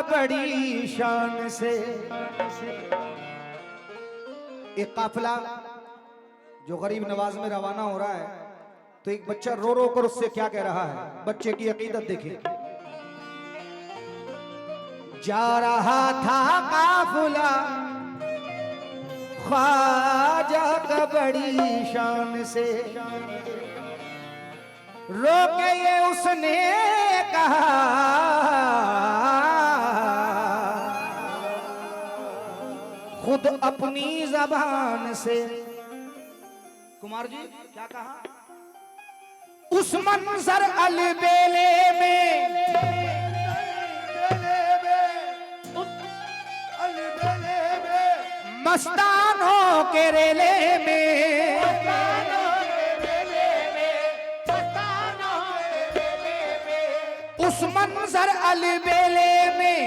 बड़ी शान से। एक काफिला जो गरीब नवाज में रवाना हो रहा है, तो एक बच्चा रो रो कर उससे क्या कह रहा है, बच्चे की अकीदत देखिए। जा रहा था काफिला ख्वाजा का बड़ी शान से, रोके ये उसने कहा खुद अपनी जबान से। कुमार जी क्या कहा? उस मंजर अलबेले में, मस्तानों के रेले में, उस मंजर अलबेले में,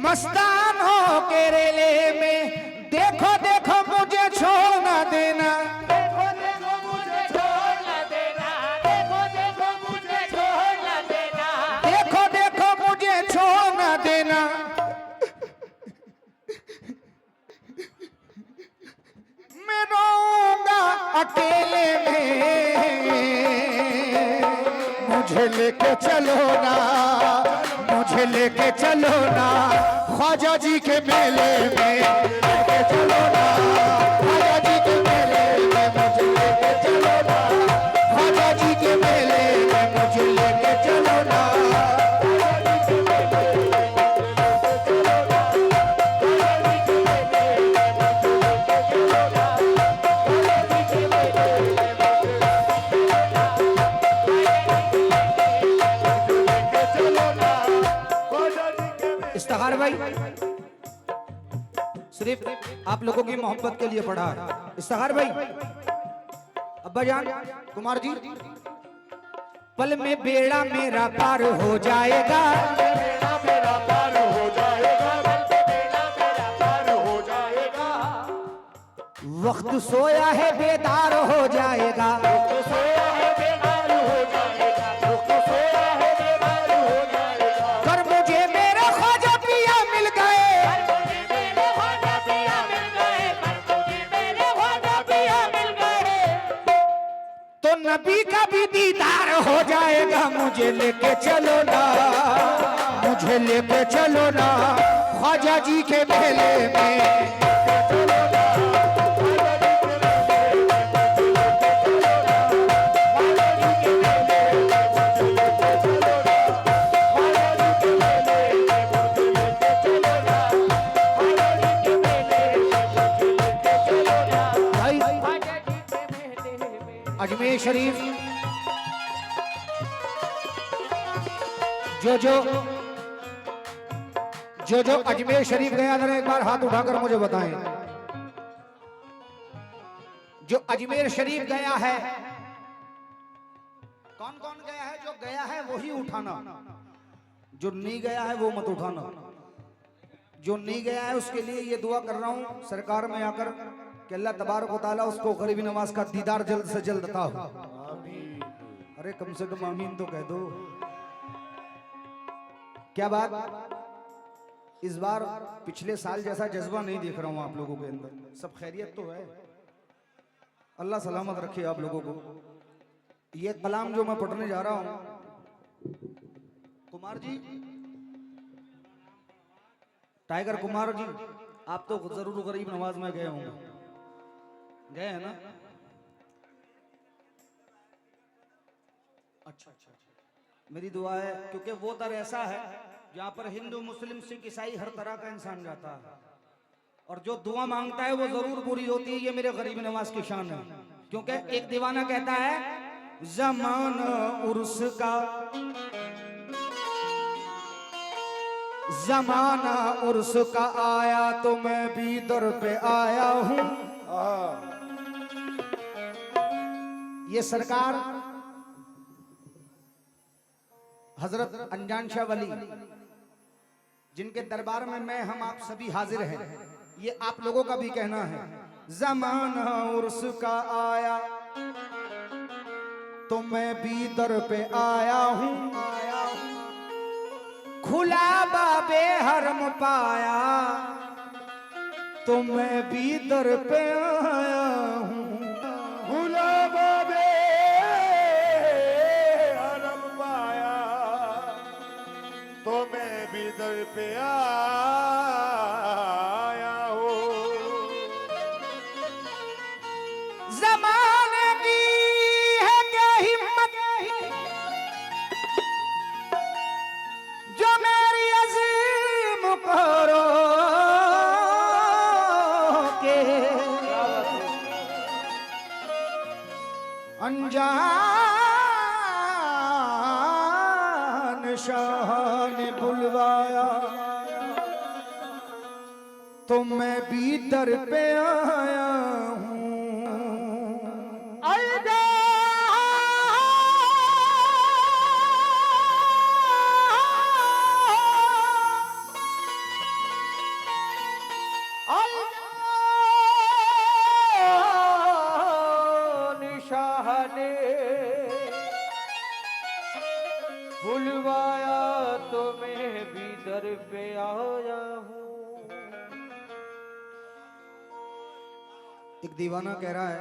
मस्तानों के रेले में, देखो देखो मुझे छोड़ ना देना, देखो देखो मुझे छोड़ ना देना, देखो देखो मुझे छोड़ ना देना, देखो देखो मुझे छोड़ ना देना। मैं रोऊंगा अकेले में, मुझे लेके चलो ना, मुझे लेके चलो ना ख्वाजा जी के मेले में, लेके चलो ना ख्वाजा जी के मेले में, मुझे लेके चलो ना ख्वाजा जी के मेले में, मुझे लेके चलो ना। इस्तिखार भाई सिर्फ आप लोगों की मोहब्बत के लिए पढ़ा है। इस्तिखार भाई, अब्बा जान, कुमार जी, पल में बेड़ा मेरा पार हो जाएगा, बेड़ा मेरा पार हो जाएगा, बेड़ा मेरा पार हो जाएगा, वक्त सोया है बेदार हो जाएगा, वक्त सोया है बेदार हो जाएगा, वक्त सोया है बेदार हो जाएगा। कर मुझे मेरे ख्वाजा पिया मिल गए, मेरे ख्वाजा पिया मिल गए, मुझे मेरे ख्वाजा पिया मिल गए, तो नबी का भी दीदार हो जाएगा। मुझे लेके चलो ना, मुझे लेके चलो ना ख्वाजा जी के मेले में, अजमेर शरीफ जो अजमेर शरीफ गया जरा एक बार हाथ उठाकर मुझे बताएं। जो अजमेर शरीफ गया है, कौन कौन गया है? जो गया है वही उठाना, जो नहीं गया है वो मत उठाना। जो नहीं गया है उसके लिए ये दुआ कर रहा हूं सरकार में आकर कि अल्लाह तबारक व तआला उसको गरीबी नवाज का दीदार जल्द से जल्द अता हो। अरे कम से कम आमीन तो कह दो। क्या बात, इस बार पिछले साल जैसा जज्बा नहीं देख रहा हूं आप लोगों के अंदर। सब खैरियत तो है, अल्लाह सलामत रखे आप लोगों को। ये कलाम जो मैं पढ़ने जा रहा हूं, कुमार जी, टाइगर कुमार जी, आप तो जरूर गरीब नवाज में गए होंगे, गए हैं ना? अच्छा, मेरी दुआ है, क्योंकि वो दर ऐसा है जहाँ पर हिंदू मुस्लिम सिख ईसाई हर तरह का इंसान जाता है, और जो दुआ मांगता है वो जरूर पूरी होती है। ये मेरे गरीब नवाज की शान है, क्योंकि एक दीवाना कहता है ज़माना उर्स का, ज़माना उर्स का आया तो मैं भी दर पे आया हूं। ये सरकार हजरत अनजान शाह वली जिनके दरबार में मैं हम आप सभी हाजिर हैं, ये आप लोगों का भी कहना है। ज़माना उर्स का आया तो मैं भी दर पे आया हूं, खुला बाबे हरम पाया तो मैं भी दर पे आया हूँ। खुला बाबे हरम पाया तो मैं भी दर पे आया हूँ। जमाने की है क्या हिम्मत जो मेरी अज़ीम करो के अनजान शाह ने बुलवाया तो मैं भी दर पे आया हूँ। शाह ने बुलवाया तो मैं भी दर पे आया हूँ। एक दीवाना कह रहा है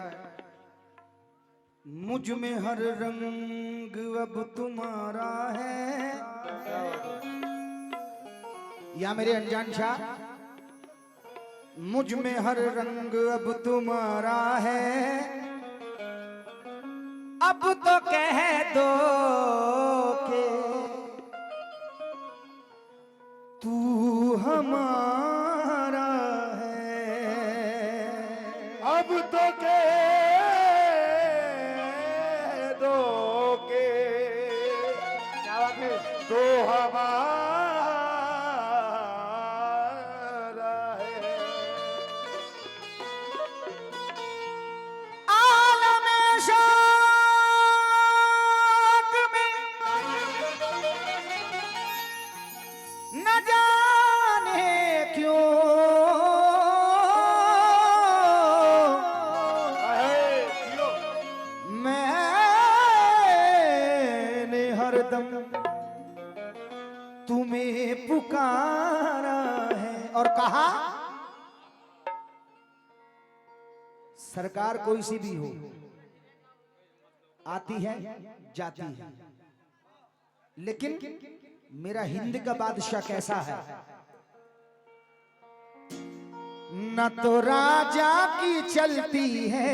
मुझ में हर रंग अब तुम्हारा है, या मेरे अनजान शाह मुझ में हर रंग अब तुम्हारा है, अब तो कह दो के तू हमारा है। अब तो कह दो के क्या बात है तो हमारा है। आलमे शौक में न जाने क्यों मैंने हरदम तुम्हें पुकारा है और कहा सरकार कोई सी भी हो आती है जाती है, लेकिन मेरा हिंद का बादशाह कैसा है, न तो राजा की चलती है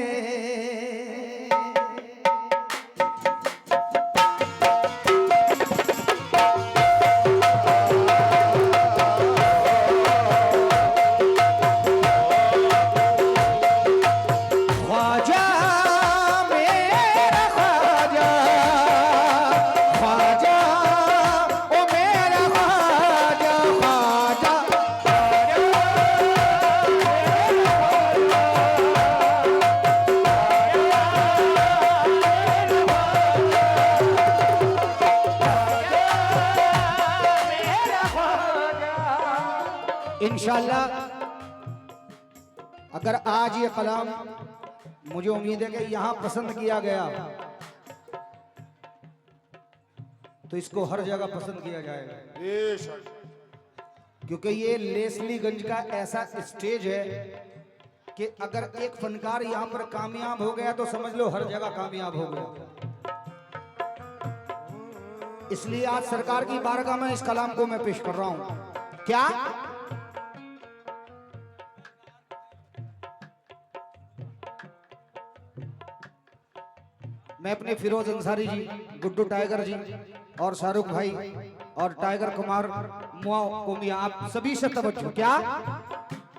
इंशाल्लाह। अगर आज ये कलाम मुझे उम्मीद है कि यहाँ पसंद किया गया तो इसको हर जगह पसंद किया जाएगा, क्योंकि ये लेस्लीगंज का ऐसा स्टेज है कि अगर एक फनकार यहाँ पर कामयाब हो गया तो समझ लो हर जगह कामयाब हो गया। इसलिए आज सरकार की बारगाह में इस कलाम को मैं पेश कर रहा हूं। क्या मैं अपने फिरोज अंसारी जी, गुड्डू टाइगर जी और शाहरुख भाई और टाइगर कुमार मुआ को मियां आप सभी से तवज्जो। क्या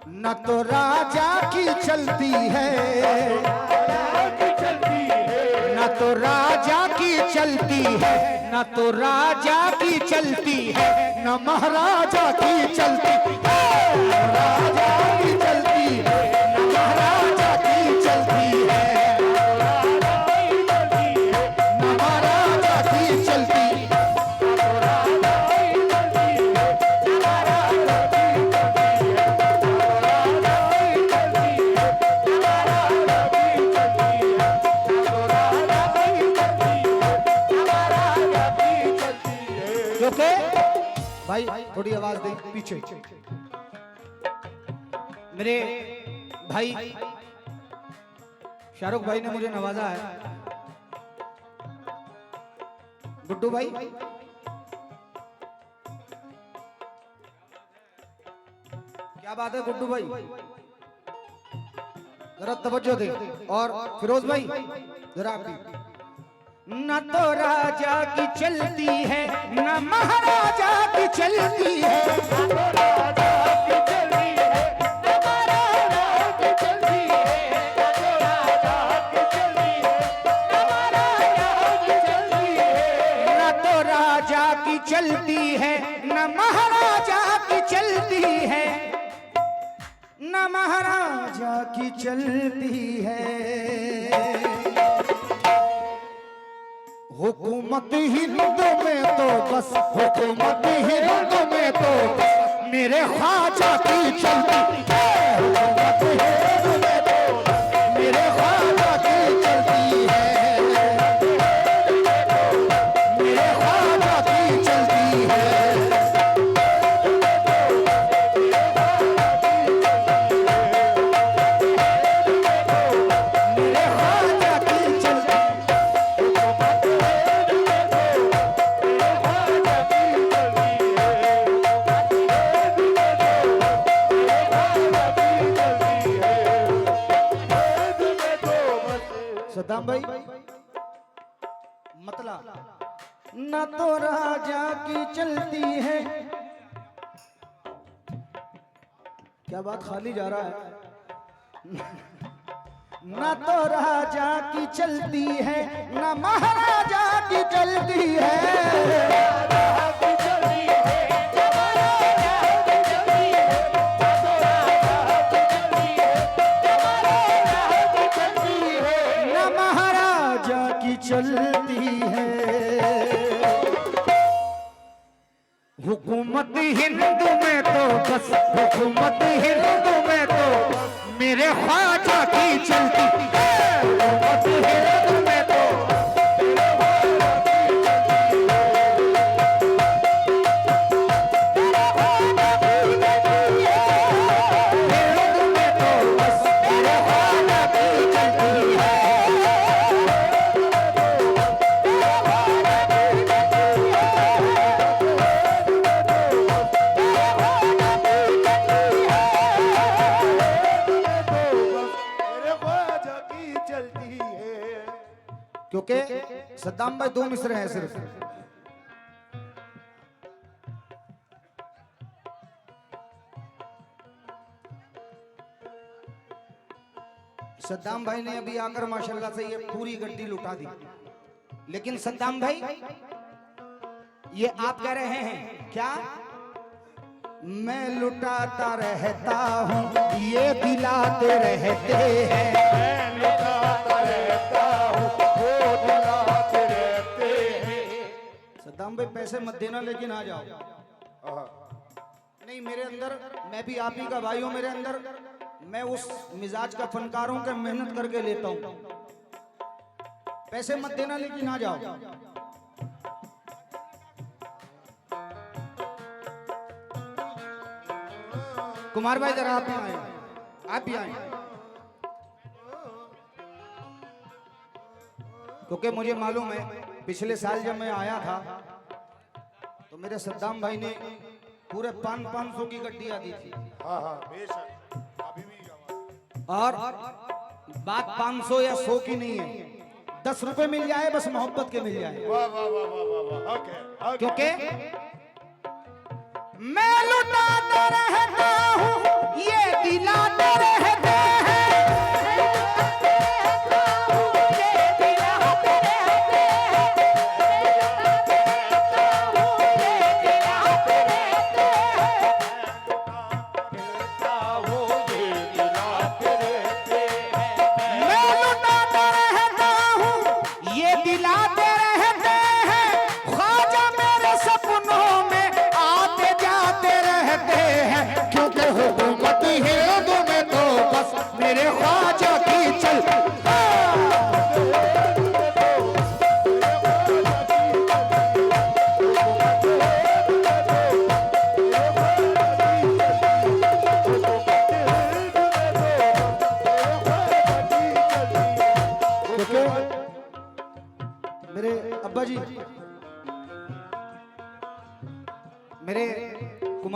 न तो राजा की चलती है, न तो राजा की चलती है, न तो राजा की चलती है, न महाराजा की चलती है, राजा की चलती है, न महाराजा की चलती है, न महाराजा की चलती है। भाई थोड़ी आवाज दें पीछे। मेरे भाई शाहरुख भाई ने मुझे नवाजा है। गुड्डू भाई, क्या बात है गुड्डू भाई, जरा तवज्जो दे। और फिरोज भाई जरा आप भी। न तो राजा की चलती है न महाराजा की चलती है, तो राजा की चलती है न महाराजा की चलती है, तो राजा की चलती है न महाराजा की चलती है, न तो राजा की चलती है न महाराजा की चलती है, न महाराजा की चलती है। हुकूमत हिंद में तो बस, हुकूमत हिंद में तो बस मेरे ख्वाजा की चलती है। हुकूमत हिंद में तो बस मेरे ख्वाजा की चलती है, मेरे ख्वाजा की चलती है। मेरे ख्वाजा की चलती सद्दाम भाई मतलब न तो राजा की चलती है। क्या बात खाली जा रहा है। न तो राजा की चलती है न महाराजा की चलती है, न महाराजा की चलती है। हुकूमत हिंद में तो बस, हुकूमत हिंद में तो मेरे ख्वाजा की चलती है। हुकूमत हिंद में तो हिंद में तो बस मेरे ख्वाजा की चलती है। मेरे ख्वाजा की चलती है। क्योंकि सद्दाम भाई दो मिसरे हैं सिर्फ। सद्दाम भाई ने अभी आकर माशाल्लाह से ये पूरी गड्डी लुटा दी। लेकिन सद्दाम भाई ये आप कह रहे हैं क्या, मैं लुटाता रहता हूँ ये दिलाते रहते हैं। मैं लुटाता रहता हूँ वो दिलाते रहते हैं। सद्दाम भाई पैसे मत देना लेकिन आ जाओ। आहा, नहीं मेरे अंदर, मैं भी आप ही का भाई हूं, मेरे अंदर मैं उस मिजाज का फनकार हूं कि मेहनत करके लेता हूं। पैसे मत देना लेकिन आ जाओ। कुमार भाई जरा आप भी आए, आप भी आए। क्योंकि मुझे मालूम है पिछले साल जब मैं आया था तो मेरे सद्दाम भाई ने पूरे 500 की गड्डियां दी थी। हाँ हाँ बेशक, अभी भी और बात 500 या 100 की नहीं है, 10 रुपए मिल जाए बस मोहब्बत के मिल जाए। वाह वाह वाह वाह वाह वाह, ओके ओके। क्योंकि मैं लुटाता रहता हूँ ये दिलाते रहते हैं। मैं लुटाता रहता हूँ ये दिलाते रहते हैं। ख्वाजा मेरे सपनों में आते जाते रहते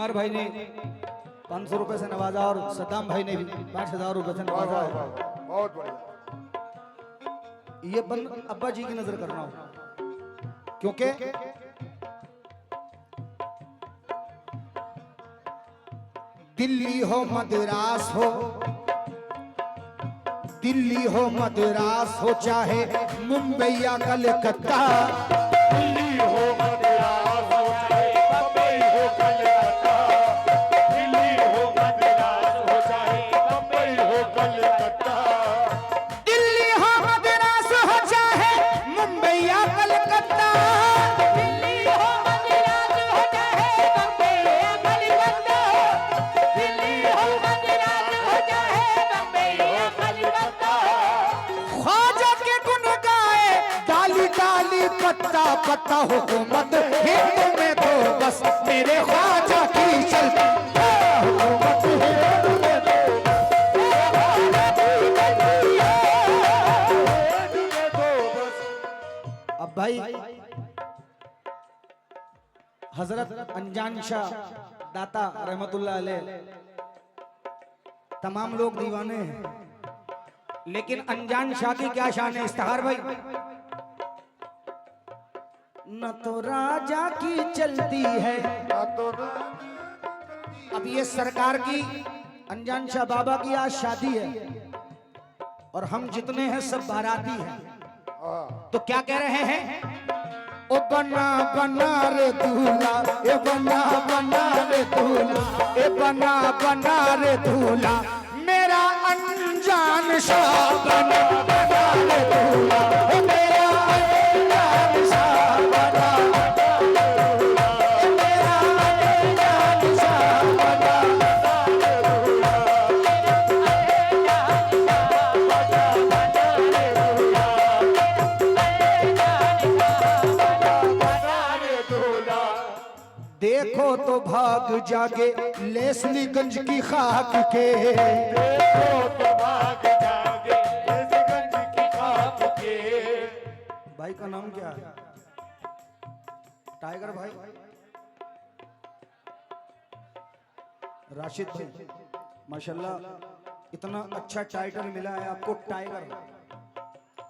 इस्तखार भाई ने 500 रुपए से नवाजा और सद्दाम भाई ने भी 5000 रुपए से वाह नवाजा वाह है। वाह, बहुत बढ़िया। ये बंद अब्बा जी की नजर कर रहा हूं, क्योंकि दिल्ली हो मद्रास हो, दिल्ली हो मद्रास हो, चाहे मुंबई या कलकत्ता, दिल्ली हो मद्रास हो चाहे बम्बई हो कलकत्ता, दिल्ली हो मद्रास हो चाहे बम्बई हो कलकत्ता, दिल्ली हो मद्रास हो चाहे मुंबई या कलकत्ता, दिल्ली हो मद्रास हो चाहे बम्बई या कलकत्ता, दिल्ली हो मद्रास हो चाहे बम्बई या कलकत्ता, ख्वाजा के गुन गाए डाली डाली पत्ता पत्ता, हुकूमत हिंद में तो बस मेरे ख्वाजा की चलती, हुकूमत हिंद में तो अब भाई हजरत अनजान शाह दाता रहमतुल्लाह अलैह, तमाम लोग दीवाने हैं, लेकिन अनजान शाह की क्या शान है इस्तिहार भाई? न तो राजा की चलती है, अब ये सरकार की अनजान शाह बाबा की आज शादी है और हम जितने हैं सब बाराती हैं, तो क्या कह रहे हैं? ओ बना बना रे दूल्हा, ए बना बना रे दूल्हा, ए बना बना रे दूल्हा, मेरा अनजान शाह बना बना रे दूल्हा, ओ मेरा अनजान शाह बना बना रे दूल्हा, ओ मेरा अनजान शाह बना बना रे दूल्हा, देखो तो भाग जागे लेसलीगंज की खाक के, देखो तो भाग जागे इस गंज की खाक के। भाई का नाम क्या है? टाइगर भाई, राशिद भाई, माशाल्लाह इतना अच्छा टाइटल मिला है आपको, टाइगर।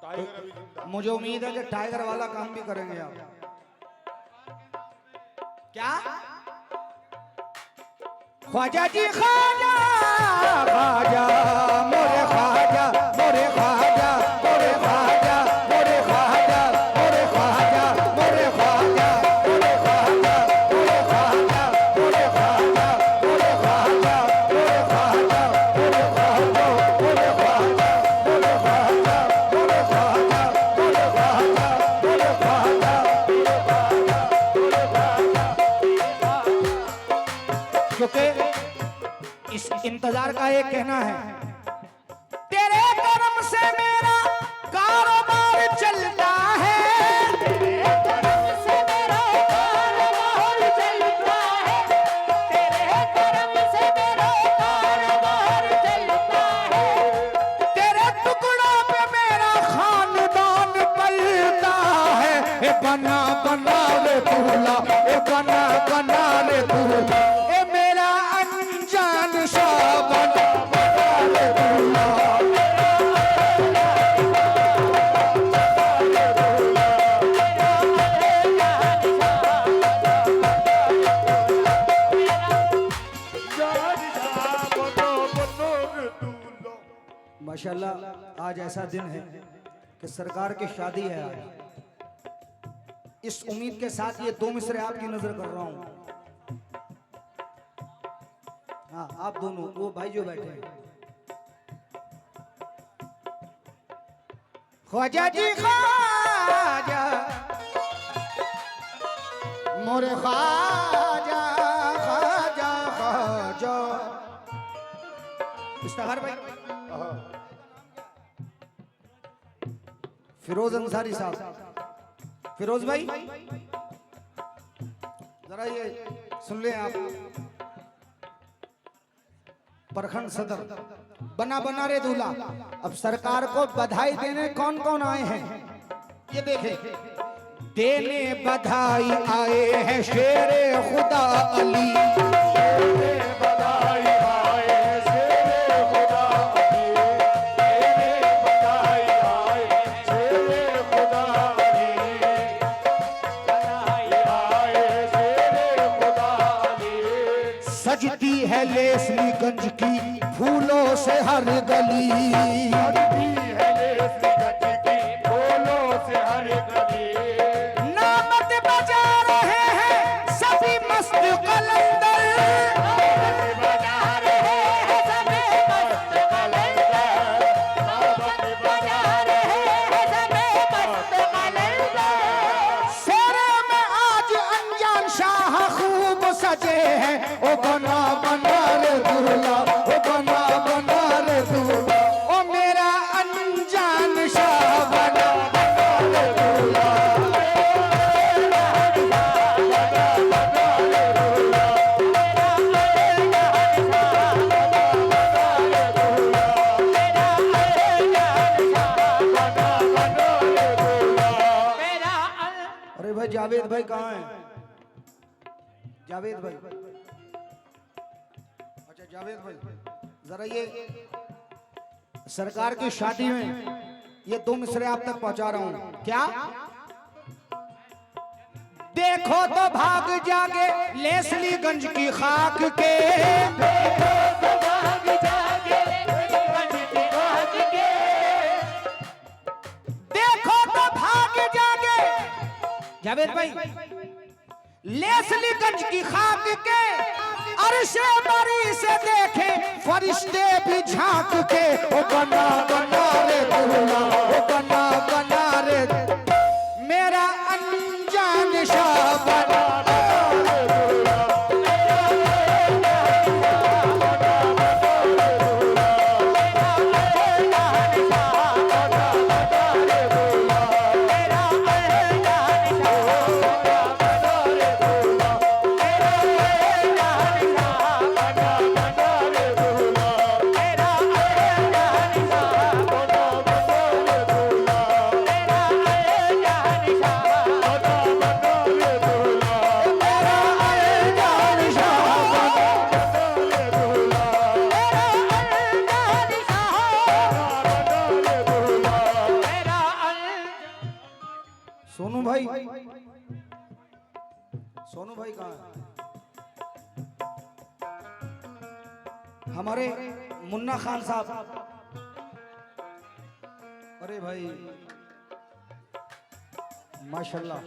टाइगर अभी जिंदा। मुझे उम्मीद है कि टाइगर वाला काम भी करेंगे आप। क्या ख्वाजा जी ख्वाजा, ख्वाजा मोरे ख्वाजा, मोरे ख्वाजा, मोरे ख्वाजा, मोरे ख्वाजा, मोरे ख्वाजा, मोरे ख्वाजा, मोरे ख्वाजा, मोरे ख्वाजा, मोरे ख्वाजा, मोरे ख्वाजा, मोरे ख्वाजा, मोरे ख्वाजा, मोरे ख्वाजा, मोरे ख्वाजा, मोरे ख्वाजा, मोरे ख्वाजा, मोरे ख्वाजा, क्योंकि इस इंतजार का एक कहना है, तेरे करम से मेरा कारोबार चलता है, तेरे करम से मेरा कारोबार चलता है, तेरे करम से मेरा कारोबार चलता है, तेरे टुकड़ों पे मेरा खानदान पलता है, ए बना बना रे दूल्हा, ए बना बना रे दूल्हा, ए मेरा अनजान शाह बना बना रे दूल्हा। माशाल्लाह आज ऐसा दिन है कि सरकार की शादी है आज। इस उम्मीद के साथ ये दो मिसरे आपकी नजर कर रहा हूं। हाँ आप दोनों, वो भाई जो बैठे हैं। ख्वाजा जी ख्वाजा, मोरे ख्वाजा, ख्वाजा ख्वाजा, इस्तिहार भाई, फिरोज अंसारी साहब। फिरोज भाई जरा ये सुन ले आप। प्रखंड सदर बना बना रे दूल्हा। अब सरकार को बधाई देने कौन कौन आए हैं ये देखें। देने बधाई आए हैं शेरे खुदा अली, सजती है लेसलीगंज की फूलों से हर गली। सजती है लेसलीगंज की फूलों से हर गली। नामत बजा रहे हैं सभी मस्त कलंदर। बजा रहे हैं सभी मस्त कलंदर, बजा रहे हैं सभी मस्त कलंदर। शेरे में आज अनजान शाह खूब सजे हैं। ओ बना बना रे दूल्हा, ओ बना बना रे दूल्हा, ओ मेरा अनजान शाह बना बना रे दूल्हा। अरे भाई जावेद भाई कहाँ हैं? जावेद भाई, अच्छा जावेद भाई जरा ये सरकार की शादी में ये 2 मिसरे आप तक पहुंचा रहा हूं। क्या देखो तो भाग जागे लेसलीगंज की खाक के। भाग जागे लेसलीगंज की खाक के। देखो तो भाग जागे जावेद भाई लेसलीगंज की खाक के। अर्शे मरी से देखे फरिश्ते भी झांक के। ओ बना बना रे दूल्हा, ओ बना बना रे मेरा अनजान शाह बना बना रे दूल्हा। सोनू भाई, सोनू भाई कहाँ है? हमारे मुन्ना खान साहब। अरे भाई माशाल्लाह।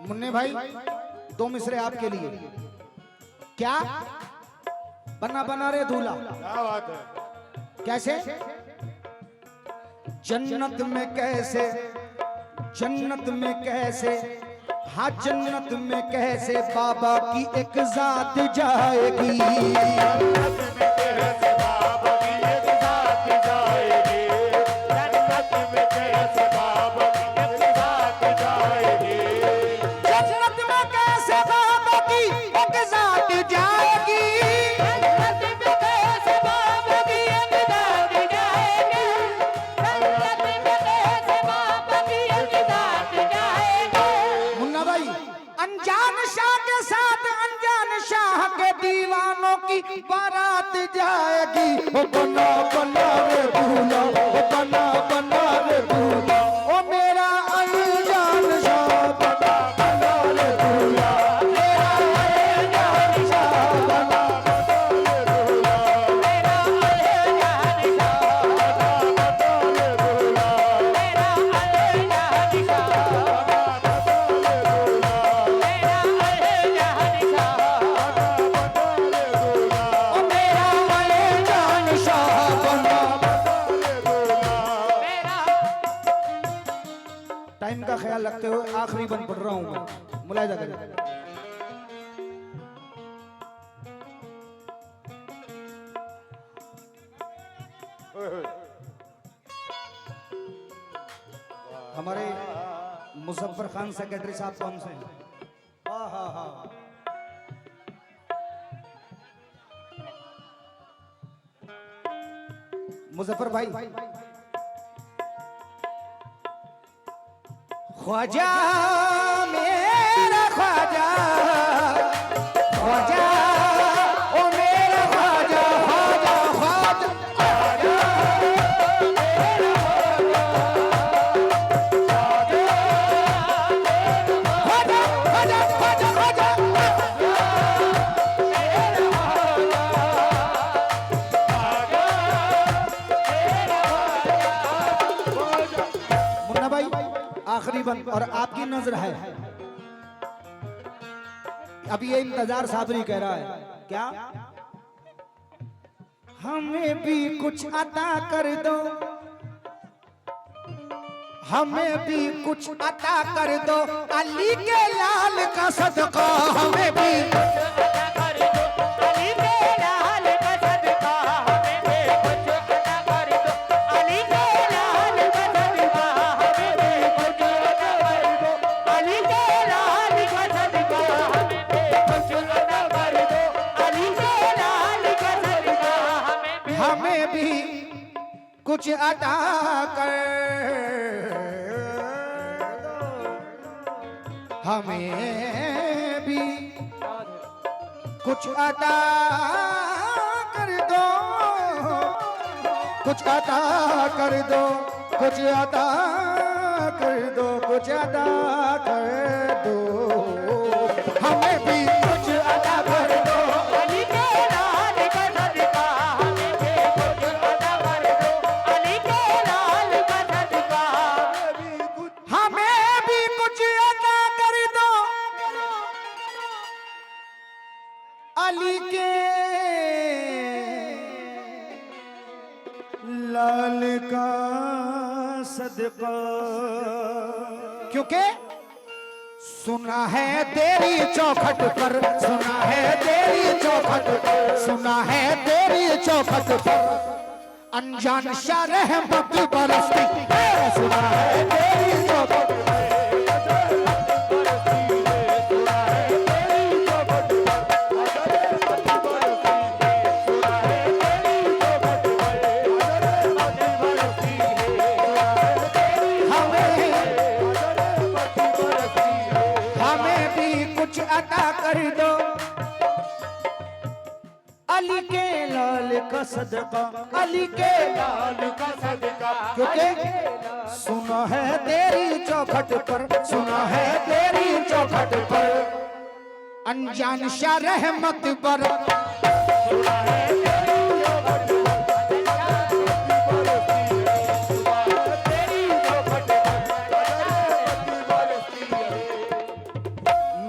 मुन्ने भाई 2 मिसरे आपके लिए। क्या बना बना रे दूल्हा, क्या बात है? कैसे जन्नत में कैसे, जन्नत में कैसे, हाँ जन्नत में कैसे बाबा की एक जात जाएगी। जन्नत में कैसे बाबा की एक जात जाएगी। जन्नत में कैसे बाबा की एक जात जाएगी। जन्नत में कैसे बाबा की एक जात जाएगी। जन्नत में कैसे बाबा की एक जात जाएगी। जन्नत में कैसे बाबा की एक जात जाएगी। मुन्ना भाई अनजान शाह के साथ अनजान शाह के दीवानों की बारात जाएगी। ओ बना बना रे दूल्हा, ओ बना बना रे दूल्हा, ओ मेरा अनजान शाह बना बना रे दूल्हा, मेरा अनजान शाह बना बना रे दूल्हा, मेरा अनजान शाह, मेरा अनजान शाह, मेरा अनजान शाह, ओ मेरा अनजान शाह बना। मेरा टाइम का ख्याल रखते हुए आखिरी बंद पढ़ रहा हूं मैं, मुलाहिजा करें। हमारे मुजफ्फर खान सेक्रेटरी साहब कौन से हैं? हाँ हाँ हाँ, मुजफ्फर भाई। ख्वाजा मेरा ख्वाजा, ख्वाजा ओ मेरा ख्वाजा, ख्वाजा ख्वाजा ख्वाजा ख्वाजा ख्वाजा ख्वाजा तकरीबन और आपकी नजर है। अब ये इंतजार साबरी कह रहा है क्या, हमें भी कुछ अता कर दो, हमें भी कुछ अता कर दो, अली के लाल का सदका हमें भी अदा कर दो, अली के लाल का सदका हमें भी कुछ अदा कर दो, अली के लाल का सदका हमें भी कुछ अदा कर दो, अली के लाल का सदका हमें भी कुछ अदा कर दो, अली के लाल का सदका हमें भी कुछ अता कर, हमें भी कुछ अता कर दो, कुछ अता कर दो, कुछ अता कर दो, कुछ अता कर दो, हमें भी कुछ अता कर दो, अली के लाल का सदका हमें भी कुछ अदा कर दो, अली के लाल का सदका हमें भी कुछ अता कर दो, अली के लाल का सदका, क्योंकि सुना है तेरी चौखट पर, सुना है तेरी चौखट पर, सुना है तेरी चौखट पर अनजान शाह रहमत बरसती है, सुना है तेरी चौखट पर, हमें भी कुछ अता कर दो, अली के लाल का सदका, अली के लाल का सदका, क्योंकि सुना है तेरी चौखट पर, सुना है तेरी चौखट पर अनजान शाह रहमत बर,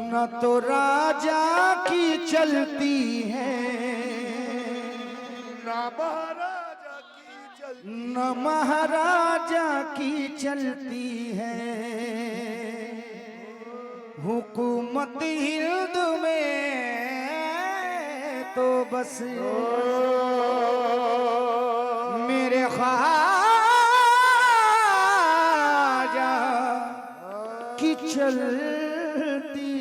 न तो राजा की चलती है, न महाराजा की चलती है, हुकूमत हिंद में तो बस मेरे ख्वाजा की चलती